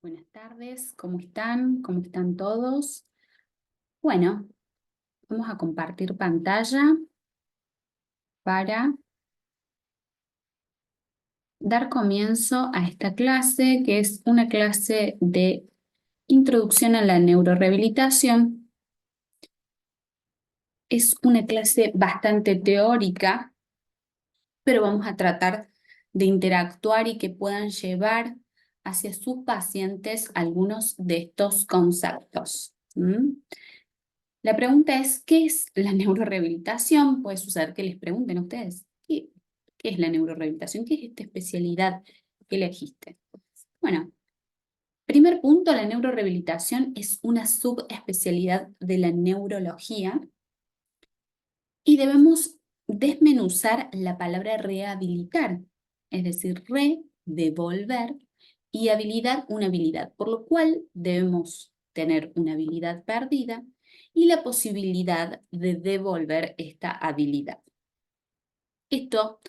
Buenas tardes, ¿cómo están? ¿Cómo están todos? Bueno, vamos a compartir pantalla para dar comienzo a esta clase, que es una clase de introducción a la neurorehabilitación. Es una clase bastante teórica, pero vamos a tratar de interactuar y que puedan llevar hacia sus pacientes algunos de estos conceptos. La pregunta es, ¿qué es la neurorehabilitación? Puede suceder que les pregunten a ustedes, ¿qué es la neurorehabilitación? ¿Qué es esta especialidad que elegiste? Bueno, primer punto, la neurorehabilitación es una subespecialidad de la neurología y debemos desmenuzar la palabra rehabilitar, es decir, devolver, y habilidad, una habilidad, por lo cual debemos tener una habilidad perdida y la posibilidad de devolver esta habilidad. Esto,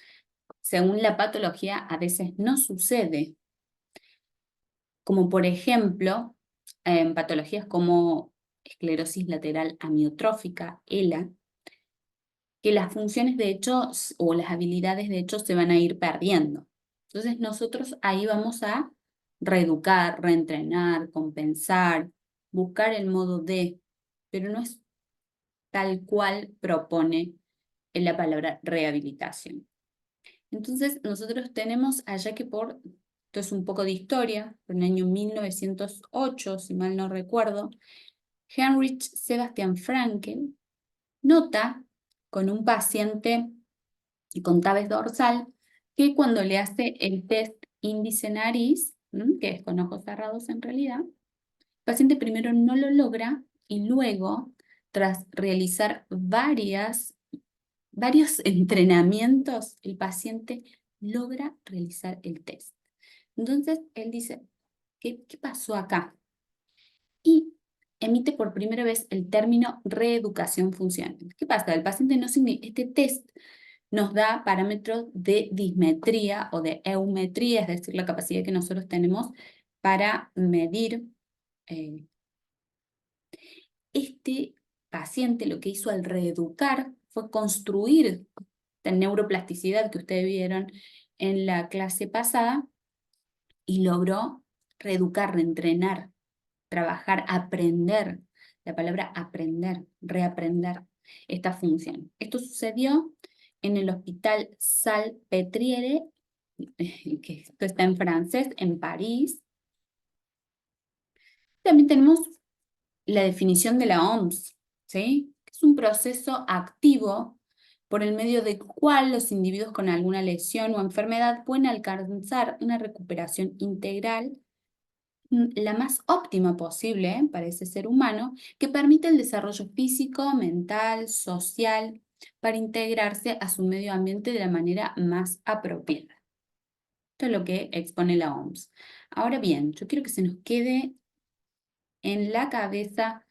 según la patología, a veces no sucede, como por ejemplo, en patologías como esclerosis lateral amiotrófica, ELA, que las funciones de hecho o las habilidades de hecho se van a ir perdiendo. Entonces nosotros ahí vamos a reeducar, reentrenar, compensar, buscar el modo de, pero no es tal cual propone en la palabra rehabilitación. Entonces nosotros tenemos allá que esto es un poco de historia, en el año 1908, si mal no recuerdo, Heinrich Sebastian Frankel nota con un paciente con tabes dorsal que cuando le hace el test índice nariz, que es con ojos cerrados en realidad, el paciente primero no lo logra y luego, tras realizar varios entrenamientos, el paciente logra realizar el test. Entonces, él dice, ¿qué pasó acá? Y emite por primera vez el término reeducación funcional. ¿Qué pasa? El paciente no este test nos da parámetros de dismetría o de eumetría, es decir, la capacidad que nosotros tenemos para medir. Este paciente lo que hizo al reeducar fue construir la neuroplasticidad que ustedes vieron en la clase pasada y logró reeducar, reentrenar, trabajar, aprender. La palabra aprender, reaprender esta función. Esto sucedió en el Hospital Salpêtrière, que esto está en francés, en París. También tenemos la definición de la OMS, ¿sí? Es un proceso activo por el medio del cual los individuos con alguna lesión o enfermedad pueden alcanzar una recuperación integral, la más óptima posible para ese ser humano, que permite el desarrollo físico, mental, social, para integrarse a su medio ambiente de la manera más apropiada. Esto es lo que expone la OMS. Ahora bien, yo quiero que se nos quede en la cabeza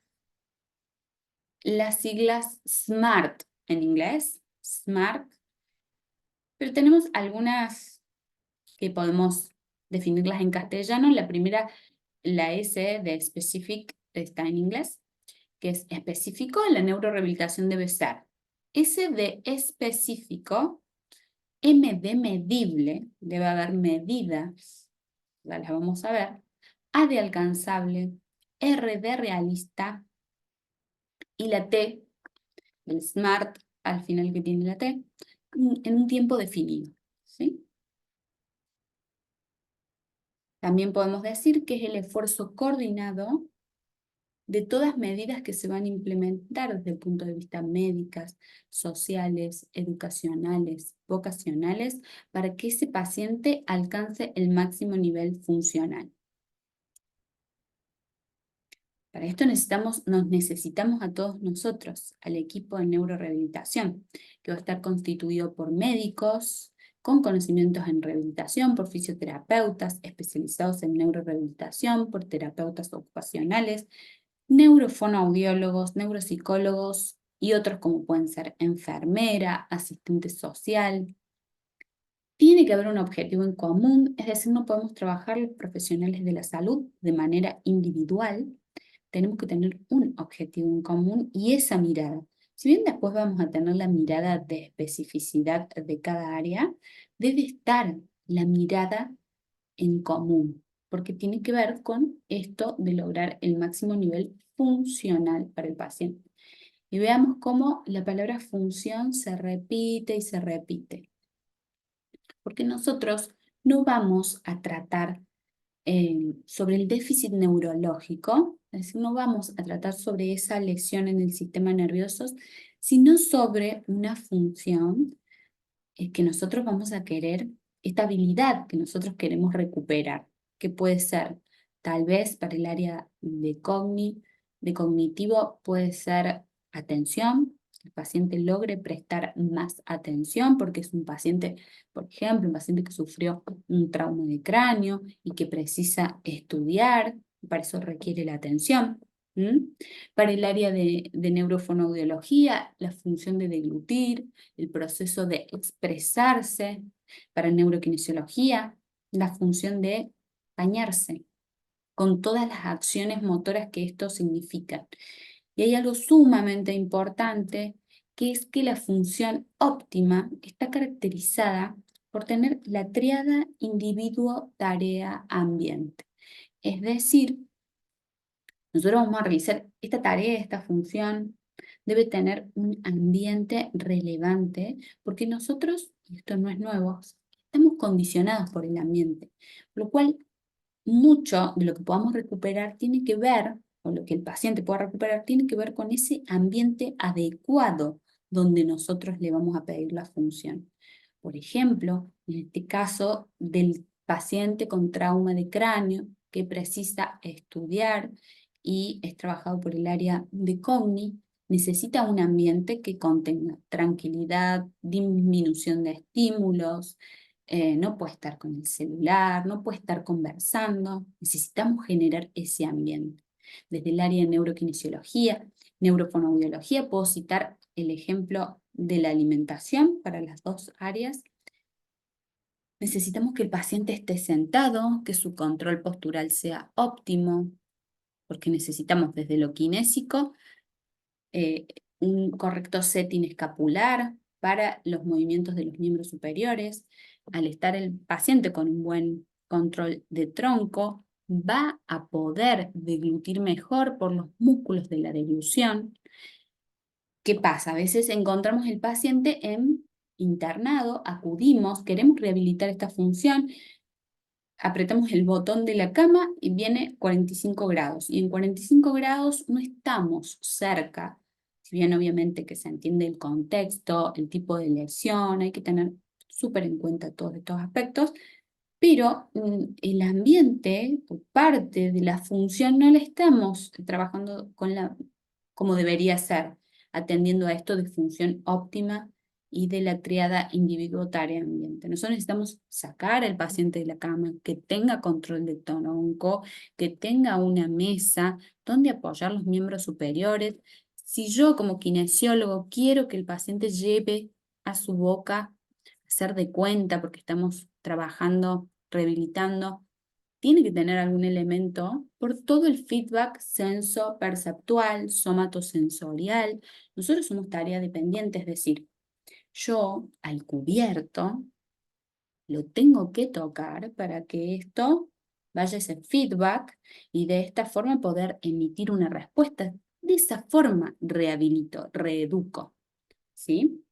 las siglas SMART en inglés, SMART, pero tenemos algunas que podemos definirlas en castellano. La primera, la S de specific, está en inglés, que es específico. La neurorehabilitación debe ser S de específico, M de medible, debe haber medidas, ya las vamos a ver, A de alcanzable, R de realista y la T, el SMART, al final que tiene la T, en un tiempo definido, ¿sí? También podemos decir que es el esfuerzo coordinado de todas medidas que se van a implementar desde el punto de vista médicas, sociales, educacionales, vocacionales, para que ese paciente alcance el máximo nivel funcional. Para esto nos necesitamos a todos nosotros, al equipo de neurorehabilitación, que va a estar constituido por médicos con conocimientos en rehabilitación, por fisioterapeutas especializados en neurorehabilitación, por terapeutas ocupacionales, neurofonoaudiólogos, neuropsicólogos y otros como pueden ser enfermera, asistente social, Tiene que haber un objetivo en común, es decir, no podemos trabajar los profesionales de la salud de manera individual, tenemos que tener un objetivo en común y esa mirada. Si bien después vamos a tener la mirada de especificidad de cada área, debe estar la mirada en común, porque tiene que ver con esto de lograr el máximo nivel funcional para el paciente. Y veamos cómo la palabra función se repite y se repite, porque nosotros no vamos a tratar sobre el déficit neurológico, es decir, no vamos a tratar sobre esa lesión en el sistema nervioso, sino sobre una función que nosotros vamos a querer, esta habilidad que nosotros queremos recuperar, que puede ser tal vez para el área de cognitivo, puede ser atención, el paciente logre prestar más atención porque es un paciente, por ejemplo, un paciente que sufrió un trauma de cráneo y que precisa estudiar, para eso requiere la atención. ¿Mm? Para el área de neurofonoaudiología, la función de deglutir, el proceso de expresarse. Para neurokinesiología, la función de bañarse, con todas las acciones motoras que esto significa. Y hay algo sumamente importante, que es que la función óptima está caracterizada por tener la tríada individuo, tarea, ambiente. Es decir, nosotros vamos a revisar esta tarea, esta función, debe tener un ambiente relevante, porque nosotros, y esto no es nuevo, estamos condicionados por el ambiente, por lo cual mucho de lo que podamos recuperar tiene que ver, o lo que el paciente pueda recuperar, tiene que ver con ese ambiente adecuado donde nosotros le vamos a pedir la función. Por ejemplo, en este caso del paciente con trauma de cráneo que precisa estudiar y es trabajado por el área de Cogni, necesita un ambiente que contenga tranquilidad, disminución de estímulos, no puede estar con el celular, no puede estar conversando, necesitamos generar ese ambiente. Desde el área de neurokinesiología, neurofonoaudiología, puedo citar el ejemplo de la alimentación para las dos áreas. Necesitamos que el paciente esté sentado, que su control postural sea óptimo, porque necesitamos desde lo kinésico eh, un correcto setting escapular para los movimientos de los miembros superiores. Al estar el paciente con un buen control de tronco, va a poder deglutir mejor por los músculos de la deglución. ¿Qué pasa? A veces encontramos el paciente internado, acudimos, queremos rehabilitar esta función, apretamos el botón de la cama y viene 45 grados. Y en 45 grados no estamos cerca, si bien obviamente que se entiende el contexto, el tipo de lesión, hay que tener súper en cuenta todos estos aspectos, pero el ambiente, por parte de la función, no la estamos trabajando como debería ser, atendiendo a esto de función óptima y de la triada individuo, tarea, ambiente. Nosotros necesitamos sacar al paciente de la cama, que tenga control de tronco, que tenga una mesa donde apoyar los miembros superiores. Si yo como kinesiólogo quiero que el paciente lleve a su boca, hacer de cuenta, porque estamos trabajando, rehabilitando, tiene que tener algún elemento por todo el feedback senso-perceptual, somatosensorial. Nosotros somos tarea dependiente, es decir, yo al cubierto lo tengo que tocar para que esto vaya ese feedback y de esta forma poder emitir una respuesta. De esa forma rehabilito, reeduco, ¿sí?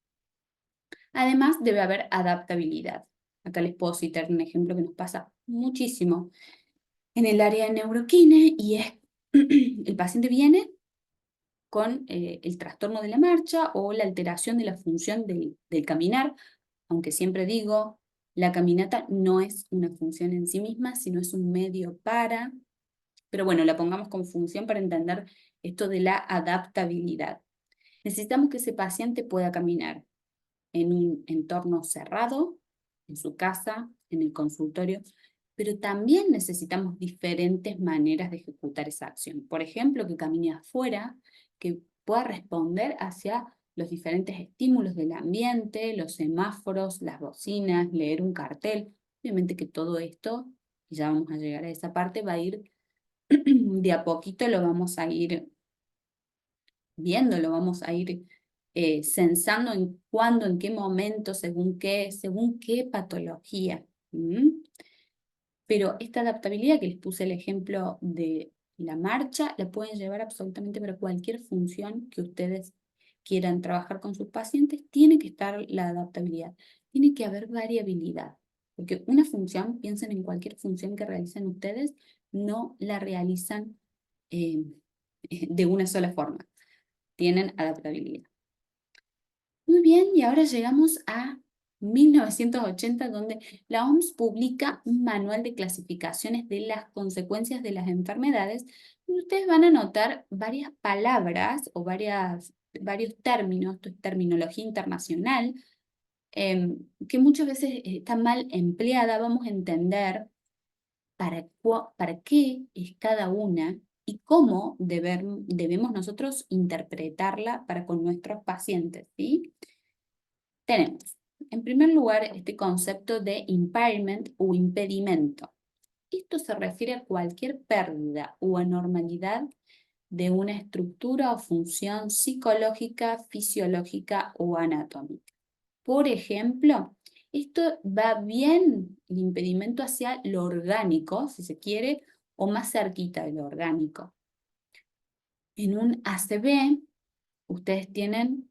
Además debe haber adaptabilidad. Acá les puedo citar un ejemplo que nos pasa muchísimo en el área de neuroquine y es el paciente viene con el trastorno de la marcha o la alteración de la función del caminar, aunque siempre digo, la caminata no es una función en sí misma, sino es un medio para, pero bueno, la pongamos como función para entender esto de la adaptabilidad. Necesitamos que ese paciente pueda caminar en un entorno cerrado, en su casa, en el consultorio, pero también necesitamos diferentes maneras de ejecutar esa acción. Por ejemplo, que camine afuera, que pueda responder hacia los diferentes estímulos del ambiente, los semáforos, las bocinas, leer un cartel. Obviamente que todo esto, y ya vamos a llegar a esa parte, va a ir de a poquito, lo vamos a ir viendo, lo vamos a ir censando en cuándo, en qué momento, según qué patología. ¿Mm? Pero esta adaptabilidad que les puse el ejemplo de la marcha, la pueden llevar absolutamente para cualquier función que ustedes quieran trabajar con sus pacientes, tiene que estar la adaptabilidad, tiene que haber variabilidad, porque una función, piensen en cualquier función que realicen ustedes, no la realizan eh, de una sola forma, tienen adaptabilidad. Muy bien, y ahora llegamos a 1980, donde la OMS publica un manual de clasificaciones de las consecuencias de las enfermedades, donde ustedes van a notar varias palabras o varios términos, esto es terminología internacional, que muchas veces está mal empleada. Vamos a entender para qué es cada una y cómo debemos nosotros interpretarla para con nuestros pacientes, ¿sí? Tenemos, en primer lugar, este concepto de impairment o impedimento. Esto se refiere a cualquier pérdida o anormalidad de una estructura o función psicológica, fisiológica o anatómica. Por ejemplo, esto va bien el impedimento hacia lo orgánico, si se quiere, o más cerquita de lo orgánico. En un ACV, ustedes tienen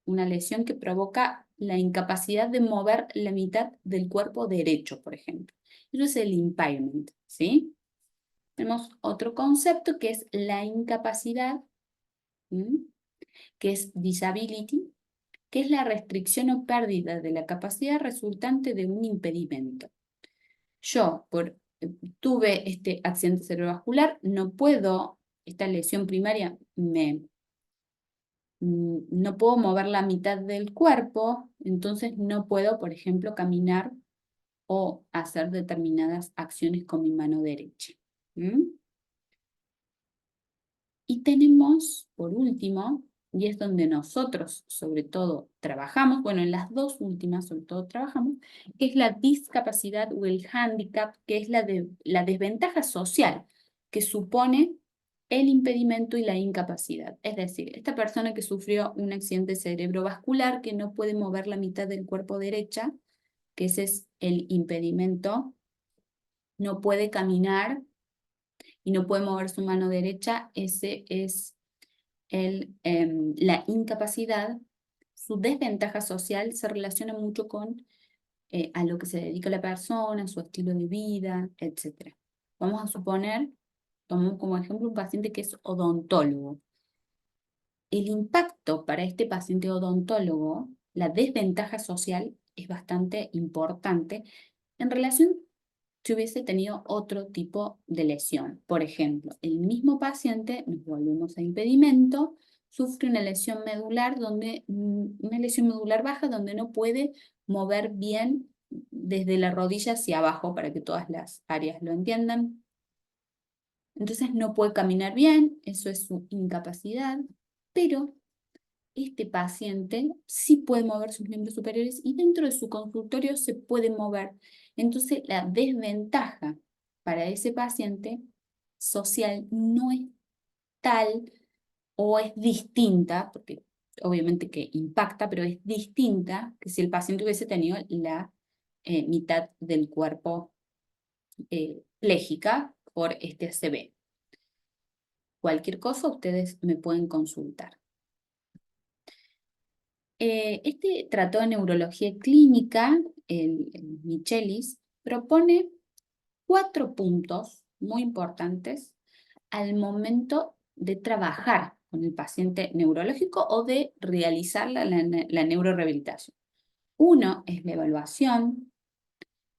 una lesión que provoca la incapacidad de mover la mitad del cuerpo derecho, por ejemplo. Eso es el impairment, ¿sí? Tenemos otro concepto que es la incapacidad, ¿m? Que es disability, que es la restricción o pérdida de la capacidad resultante de un impedimento. Yo, tuve este accidente cerebrovascular, no puedo, esta lesión primaria no puedo mover la mitad del cuerpo, entonces no puedo, por ejemplo, caminar o hacer determinadas acciones con mi mano derecha. ¿Mm? Y tenemos, por último, y es donde nosotros sobre todo trabajamos, bueno, en las dos últimas sobre todo trabajamos, que es la discapacidad o el handicap, que es la desventaja social que supone el impedimento y la incapacidad. Es decir, esta persona que sufrió un accidente cerebrovascular, que no puede mover la mitad del cuerpo derecha, que ese es el impedimento, no puede caminar y no puede mover su mano derecha, ese es la incapacidad. Su desventaja social se relaciona mucho con a lo que se dedica la persona, su estilo de vida, etc. Vamos a suponer, tomamos como ejemplo un paciente que es odontólogo. El impacto para este paciente odontólogo, la desventaja social es bastante importante en relación si hubiese tenido otro tipo de lesión. Por ejemplo, el mismo paciente, nos volvemos a impedimento, sufre una lesión medular, una lesión medular baja donde no puede mover bien desde la rodilla hacia abajo, para que todas las áreas lo entiendan. Entonces no puede caminar bien, eso es su incapacidad, pero este paciente sí puede mover sus miembros superiores y dentro de su consultorio se puede mover. Entonces, la desventaja para ese paciente social no es tal o es distinta, porque obviamente que impacta, pero es distinta que si el paciente hubiese tenido la mitad del cuerpo pléjica por este ACV. Cualquier cosa ustedes me pueden consultar. Este tratado de neurología clínica, el Michelis, propone 4 puntos muy importantes al momento de trabajar con el paciente neurológico o de realizar la neurorehabilitación. Uno es la evaluación.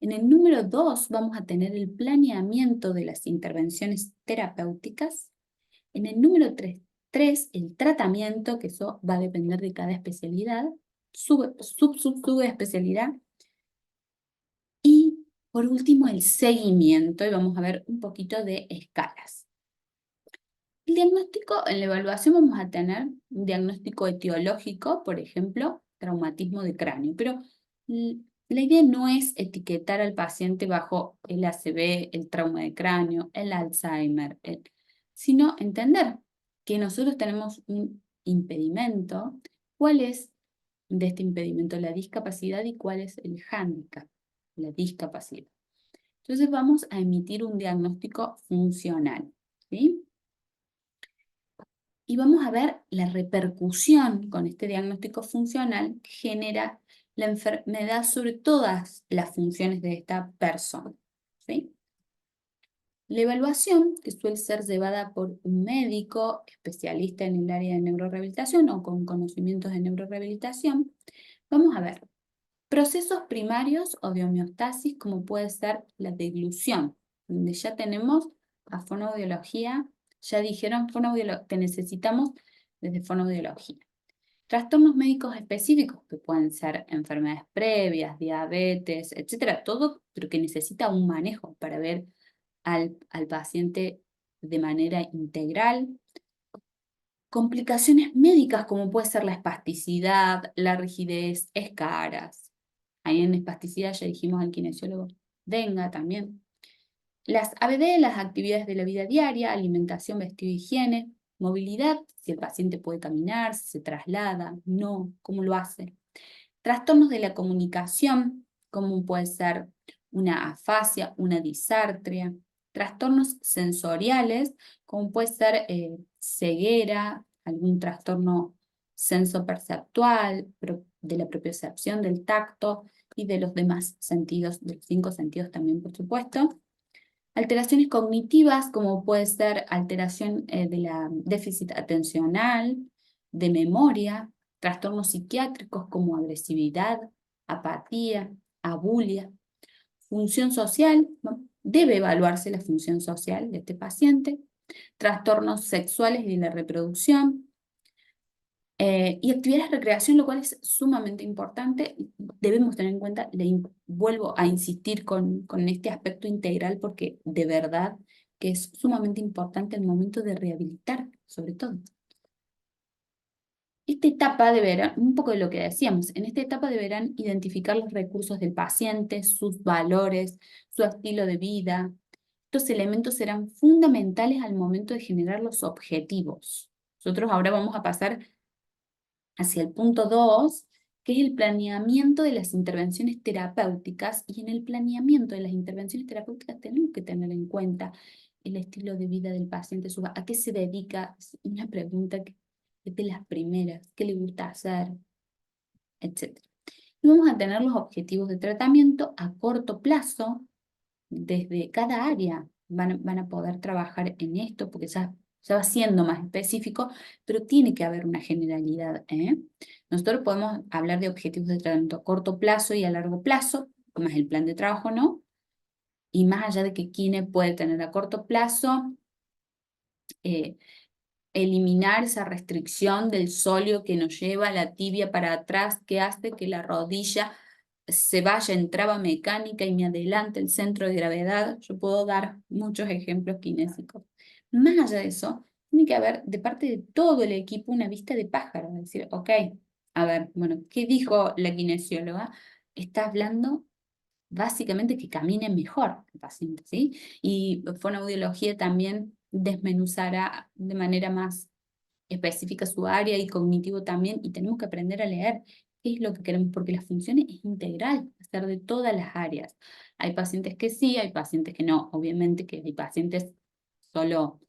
En el número 2 vamos a tener el planeamiento de las intervenciones terapéuticas. En el número 3, el tratamiento, que eso va a depender de cada especialidad, subespecialidad. Y por último, el seguimiento, y vamos a ver un poquito de escalas. El diagnóstico, en la evaluación vamos a tener un diagnóstico etiológico, por ejemplo, traumatismo de cráneo, pero la idea no es etiquetar al paciente bajo el ACV, el trauma de cráneo, el Alzheimer, sino entender que nosotros tenemos un impedimento, cuál es de este impedimento la discapacidad y cuál es el hándicap, la discapacidad. Entonces vamos a emitir un diagnóstico funcional, ¿sí? Y vamos a ver la repercusión con este diagnóstico funcional que genera la enfermedad sobre todas las funciones de esta persona, ¿sí? La evaluación, que suele ser llevada por un médico especialista en el área de neurorehabilitación o con conocimientos de neurorehabilitación, vamos a ver procesos primarios o de homeostasis, como puede ser la deglución, donde ya tenemos a fonoaudiología, ya dijeron que necesitamos desde fonoaudiología. Trastornos médicos específicos, que pueden ser enfermedades previas, diabetes, etcétera, todo, pero que necesita un manejo para ver al paciente de manera integral. Complicaciones médicas, como puede ser la espasticidad, la rigidez, escaras. Ahí en espasticidad ya dijimos al kinesiólogo, venga también. Las ABD, las actividades de la vida diaria, alimentación, vestido, higiene, movilidad, si el paciente puede caminar, si se traslada, no, cómo lo hace. Trastornos de la comunicación, como puede ser una afasia, una disartria. Trastornos sensoriales, como puede ser ceguera, algún trastorno sensoperceptual, de la propiocepción, del tacto y de los demás sentidos, de los 5 sentidos también, por supuesto. Alteraciones cognitivas, como puede ser alteración de la déficit atencional, de memoria, trastornos psiquiátricos como agresividad, apatía, abulia. Función social, ¿no? Debe evaluarse la función social de este paciente. Trastornos sexuales y de la reproducción, y actividades de recreación, lo cual es sumamente importante. Debemos tener en cuenta, vuelvo a insistir con este aspecto integral porque de verdad que es sumamente importante el momento de rehabilitar, sobre todo. Esta etapa deberá, un poco de lo que decíamos, en esta etapa deberán identificar los recursos del paciente, sus valores, su estilo de vida. Estos elementos serán fundamentales al momento de generar los objetivos. Nosotros ahora vamos a pasar hacia el punto 2, que es el planeamiento de las intervenciones terapéuticas, y en el planeamiento de las intervenciones terapéuticas tenemos que tener en cuenta el estilo de vida del paciente, a qué se dedica, es una pregunta que es de las primeras, qué le gusta hacer, etc. Y vamos a tener los objetivos de tratamiento a corto plazo, desde cada área van a poder trabajar en esto, porque ya va siendo más específico, pero tiene que haber una generalidad, ¿eh? Nosotros podemos hablar de objetivos de tratamiento a corto plazo y a largo plazo, más el plan de trabajo, ¿no? Y más allá de que Kine puede tener a corto plazo, eh, eliminar esa restricción del sóleo que nos lleva la tibia para atrás, que hace que la rodilla se vaya en traba mecánica y me adelante el centro de gravedad. Yo puedo dar muchos ejemplos kinésicos. Más allá de eso, tiene que haber de parte de todo el equipo una vista de pájaro, es decir, ok, a ver, bueno, ¿qué dijo la kinesióloga? Está hablando básicamente que camine mejor el paciente, ¿sí? Y fonoaudiología también desmenuzará de manera más específica su área y cognitivo también, y tenemos que aprender a leer qué es lo que queremos, porque la función es integral, hacer de todas las áreas. Hay pacientes que sí, hay pacientes que no. Obviamente que hay pacientes solo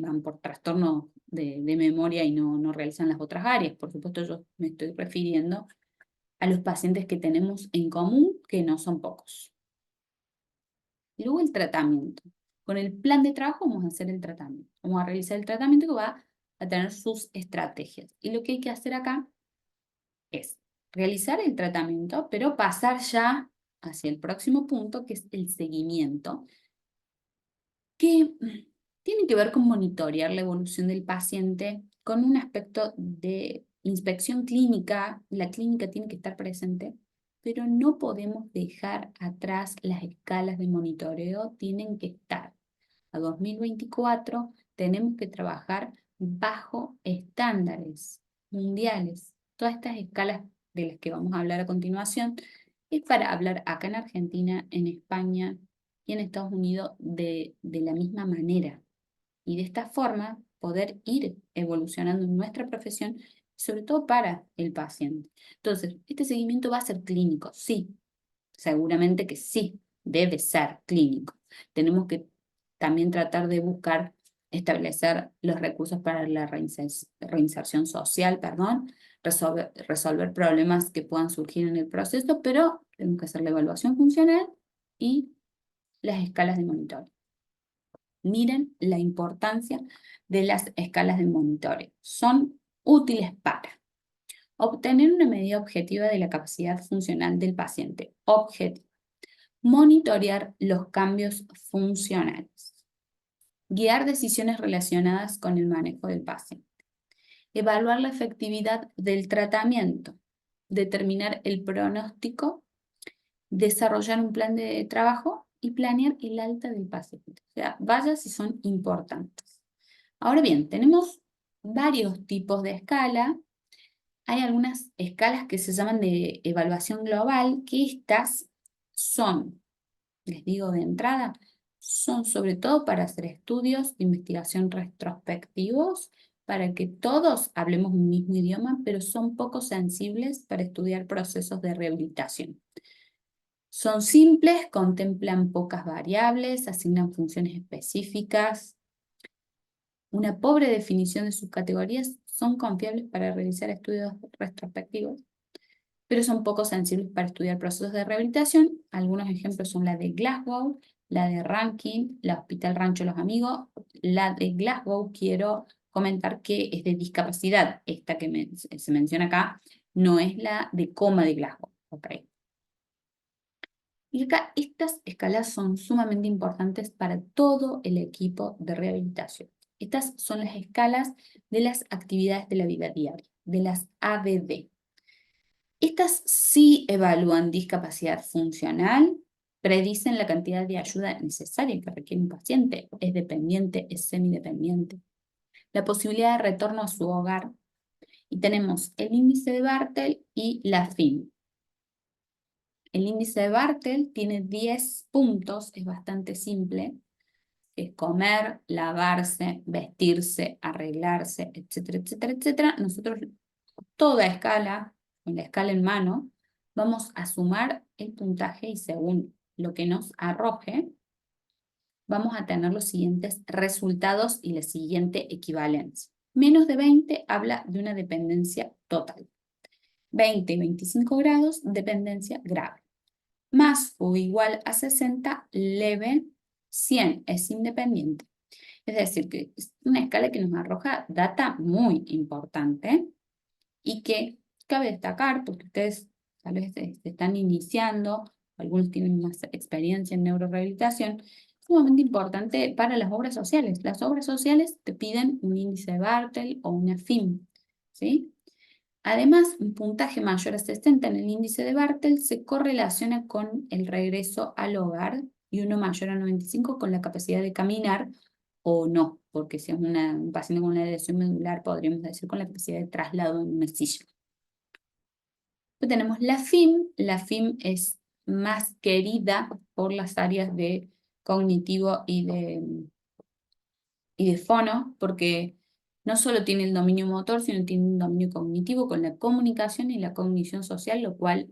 van por trastorno de memoria y no realizan las otras áreas. Por supuesto, yo me estoy refiriendo a los pacientes que tenemos en común, que no son pocos. Luego el tratamiento. Con el plan de trabajo vamos a hacer el tratamiento. Vamos a realizar el tratamiento que va a tener sus estrategias. Y lo que hay que hacer acá es realizar el tratamiento, pero pasar ya hacia el próximo punto, que es el seguimiento, que tiene que ver con monitorear la evolución del paciente con un aspecto de inspección clínica. La clínica tiene que estar presente, pero no podemos dejar atrás las escalas de monitoreo, tienen que estar. A 2024 tenemos que trabajar bajo estándares mundiales. Todas estas escalas de las que vamos a hablar a continuación es para hablar acá en Argentina, en España y en Estados Unidos de la misma manera. Y de esta forma poder ir evolucionando en nuestra profesión, sobre todo para el paciente. Entonces, ¿este seguimiento va a ser clínico? Sí, seguramente que sí, debe ser clínico. Tenemos que también tratar de buscar establecer los recursos para la reinserción social, resolver problemas que puedan surgir en el proceso, pero tenemos que hacer la evaluación funcional y las escalas de monitoreo. Miren la importancia de las escalas de monitoreo. Son útiles para obtener una medida objetiva de la capacidad funcional del paciente. Objetivo. Monitorear los cambios funcionales. Guiar decisiones relacionadas con el manejo del paciente. Evaluar la efectividad del tratamiento. Determinar el pronóstico. Desarrollar un plan de trabajo y planear el alta del paciente. O sea, vaya si son importantes. Ahora bien, tenemos varios tipos de escala. Hay algunas escalas que se llaman de evaluación global, que estas son, les digo de entrada, son sobre todo para hacer estudios de investigación retrospectivos, para que todos hablemos un mismo idioma, pero son poco sensibles para estudiar procesos de rehabilitación. Son simples, contemplan pocas variables, asignan funciones específicas. Una pobre definición de sus categorías, son confiables para realizar estudios retrospectivos, pero son poco sensibles para estudiar procesos de rehabilitación. Algunos ejemplos son la de Glasgow, la de Rankin, la Hospital Rancho Los Amigos. La de Glasgow quiero comentar que es de discapacidad. Esta que se menciona acá no es la de coma de Glasgow. Okay. Y acá estas escalas son sumamente importantes para todo el equipo de rehabilitación. Estas son las escalas de las actividades de la vida diaria, de las ABD. Estas sí evalúan discapacidad funcional, predicen la cantidad de ayuda necesaria que requiere un paciente, es dependiente, es semidependiente, la posibilidad de retorno a su hogar. Y tenemos el índice de Bartel y la FIM. El índice de Bartel tiene 10 puntos, es bastante simple, es comer, lavarse, vestirse, arreglarse, etcétera, etcétera, etcétera. Nosotros, toda escala, con la escala en mano, vamos a sumar el puntaje y según lo que nos arroje, vamos a tener los siguientes resultados y la siguiente equivalencia. Menos de 20 habla de una dependencia total. 20 y 25 grados, dependencia grave. Más o igual a 60, leve. 100 es independiente. Es decir, que es una escala que nos arroja data muy importante y que cabe destacar porque ustedes tal vez se están iniciando, algunos tienen más experiencia en neurorehabilitación, es sumamente importante para las obras sociales. Las obras sociales te piden un índice de Bartel o una FIM, ¿sí? Además, un puntaje mayor a 60 en el índice de Bartel se correlaciona con el regreso al hogar y uno mayor a 95 con la capacidad de caminar o no, porque si es un paciente con una lesión medular, podríamos decir con la capacidad de traslado en una silla. Después tenemos la FIM. La FIM es más querida por las áreas de cognitivo y de fono, porque no solo tiene el dominio motor, sino tiene un dominio cognitivo con la comunicación y la cognición social, lo cual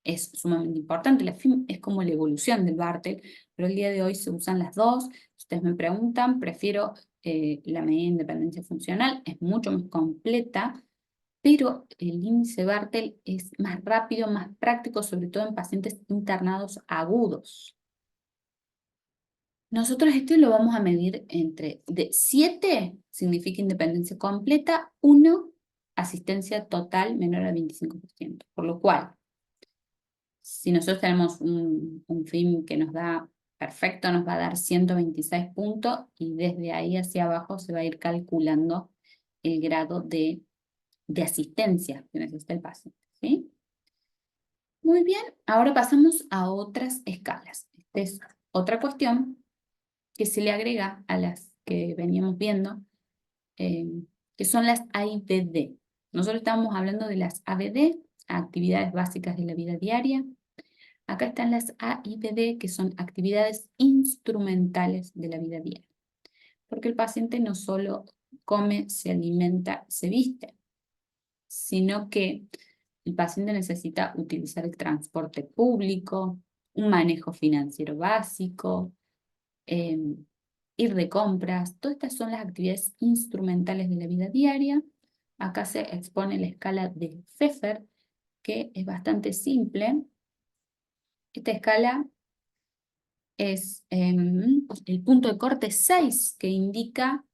es sumamente importante. La FIM es como la evolución del Bartel, pero el día de hoy se usan las dos. Si ustedes me preguntan, prefiero la medida de independencia funcional, es mucho más completa, pero el índice Bartel es más rápido, más práctico, sobre todo en pacientes internados agudos. Nosotros este lo vamos a medir de 7 significa independencia completa, 1 asistencia total menor al 25%. Por lo cual, si nosotros tenemos un FIM que nos da perfecto, nos va a dar 126 puntos y desde ahí hacia abajo se va a ir calculando el grado de asistencia que necesita el paciente, ¿sí? Muy bien, ahora pasamos a otras escalas. Esta es otra cuestión que se le agrega a las que veníamos viendo, eh, que son las AIBD. Nosotros estábamos hablando de las ABD, actividades básicas de la vida diaria. Acá están las AIBD, que son actividades instrumentales de la vida diaria. Porque el paciente no solo come, se alimenta, se viste, sino que el paciente necesita utilizar el transporte público, un manejo financiero básico, eh, ir de compras. Todas estas son las actividades instrumentales de la vida diaria. Acá se expone la escala de Pfeffer, que es bastante simple. Esta escala es el punto de corte 6, que indica,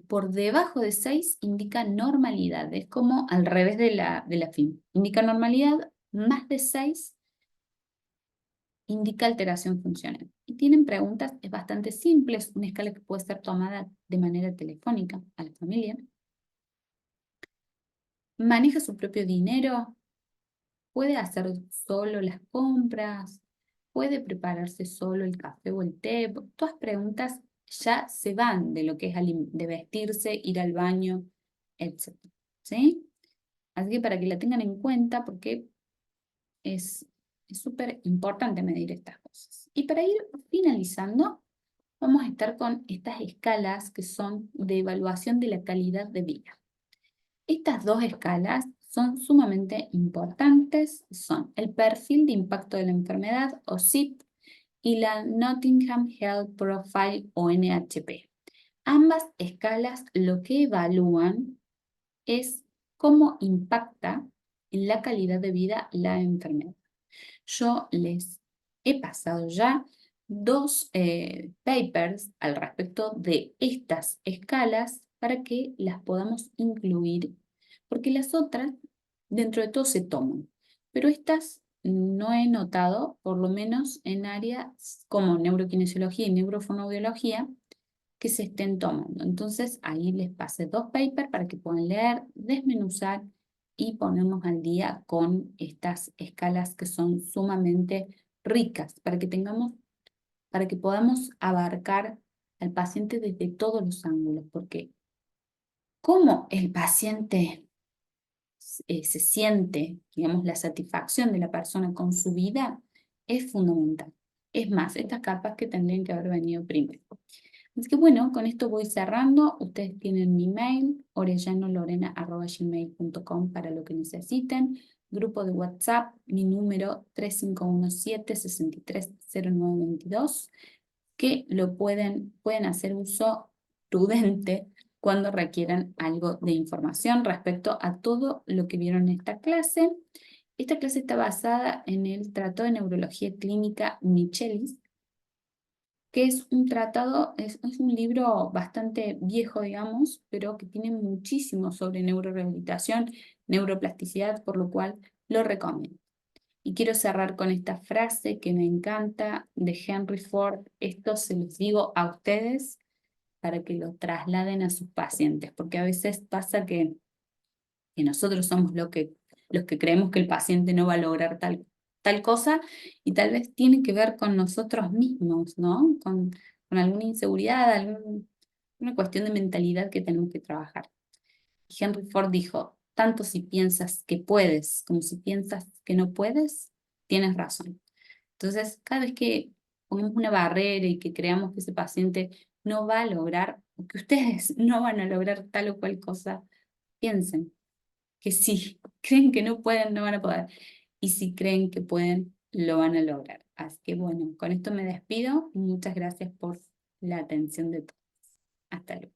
por debajo de 6 indica normalidad, es como al revés de la FIM. Indica normalidad, más de 6 indica alteración funcional. Y tienen preguntas, es bastante simple, es una escala que puede ser tomada de manera telefónica a la familia. Maneja su propio dinero, puede hacer solo las compras, puede prepararse solo el café o el té. Todas preguntas ya se van de lo que es de vestirse, ir al baño, etc. ¿Sí? Así que para que la tengan en cuenta, porque es súper importante medir estas cosas. Y para ir finalizando, vamos a estar con estas escalas que son de evaluación de la calidad de vida. Estas dos escalas son sumamente importantes, son el perfil de impacto de la enfermedad, o SIP, y la Nottingham Health Profile, o NHP. Ambas escalas lo que evalúan es cómo impacta en la calidad de vida la enfermedad. Yo les he pasado ya dos papers al respecto de estas escalas para que las podamos incluir, porque las otras dentro de todo se toman, pero estas no he notado, por lo menos en áreas como neurokinesiología y neurofonoaudiología, que se estén tomando. Entonces ahí les pasé dos papers para que puedan leer, desmenuzar y ponernos al día con estas escalas que son sumamente ricas, para que podamos abarcar al paciente desde todos los ángulos, porque cómo el paciente se siente, digamos, la satisfacción de la persona con su vida es fundamental. Es más, estas capas que tendrían que haber venido primero. Así que bueno, con esto voy cerrando. Ustedes tienen mi mail, orellanolorena@gmail.com, para lo que necesiten. Grupo de WhatsApp, mi número 3517-630922, que pueden hacer uso prudente cuando requieran algo de información respecto a todo lo que vieron en esta clase. Esta clase está basada en el Tratado de Neurología Clínica Michelis, que es un tratado, es un libro bastante viejo, digamos, pero que tiene muchísimo sobre neurorehabilitación, neuroplasticidad, por lo cual lo recomiendo. Y quiero cerrar con esta frase que me encanta de Henry Ford. Esto se los digo a ustedes para que lo trasladen a sus pacientes, porque a veces pasa que nosotros somos los que creemos que el paciente no va a lograr tal cosa, y tal vez tiene que ver con nosotros mismos, ¿no? Con alguna inseguridad, una cuestión de mentalidad que tenemos que trabajar. Henry Ford dijo: tanto si piensas que puedes como si piensas que no puedes, tienes razón. Entonces, cada vez que ponemos una barrera y que creamos que ese paciente no va a lograr, o que ustedes no van a lograr tal o cual cosa, piensen que si creen que no pueden, no van a poder. Y si creen que pueden, lo van a lograr. Así que bueno, con esto me despido. Muchas gracias por la atención de todos. Hasta luego.